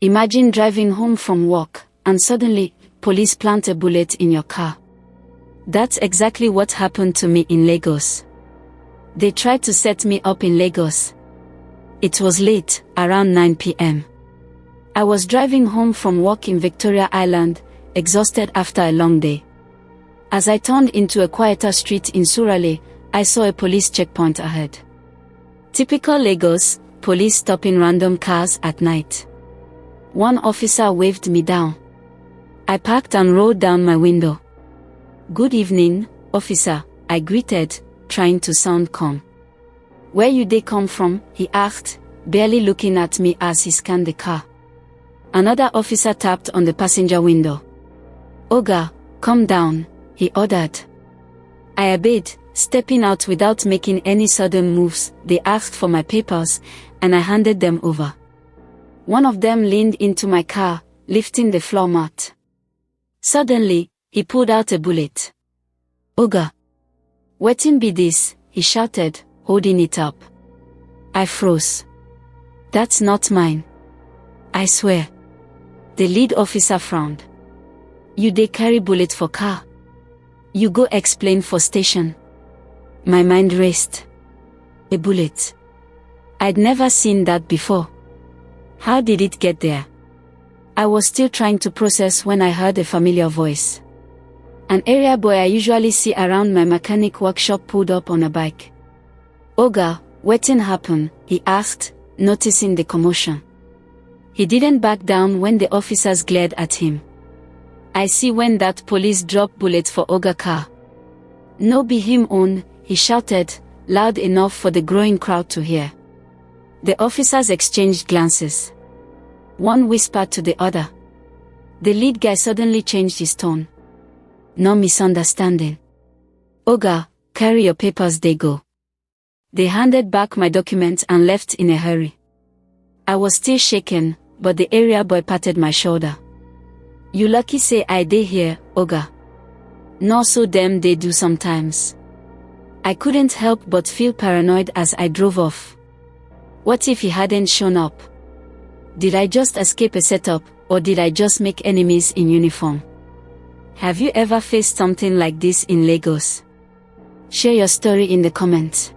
Imagine driving home from work, and suddenly, police plant a bullet in your car. That's exactly what happened to me in Lagos. They tried to set me up in Lagos. It was late, around 9 p.m. I was driving home from work in Victoria Island, exhausted after a long day. As I turned into a quieter street in Surulere, I saw a police checkpoint ahead. Typical Lagos, police stopping random cars at night. One officer waved me down. I parked and rolled down my window. "Good evening, officer," I greeted, trying to sound calm. "Where you dey come from?" he asked, barely looking at me as he scanned the car. Another officer tapped on the passenger window. "Oga, calm down," he ordered. I obeyed, stepping out without making any sudden moves. They asked for my papers, and I handed them over. One of them leaned into my car, lifting the floor mat. Suddenly, he pulled out a bullet. "Oga, wetin be this?" he shouted, holding it up. I froze. "That's not mine. I swear." The lead officer frowned. "You dey carry bullet for car? You go explain for station." My mind raced. A bullet. I'd never seen that before. How did it get there? I was still trying to process when I heard a familiar voice. An area boy I usually see around my mechanic workshop pulled up on a bike. "Oga, wetin happen?" he asked, noticing the commotion. He didn't back down when the officers glared at him. "I see when that police drop bullet for Oga car. No be him own," he shouted, loud enough for the growing crowd to hear. The officers exchanged glances. One whispered to the other. The lead guy suddenly changed his tone. "No misunderstanding. Oga, carry your papers, they go." They handed back my documents and left in a hurry. I was still shaken, but the area boy patted my shoulder. "You lucky say I dey here, Oga. No so them they do sometimes." I couldn't help but feel paranoid as I drove off. What if he hadn't shown up? Did I just escape a setup, or did I just make enemies in uniform? Have you ever faced something like this in Lagos? Share your story in the comments.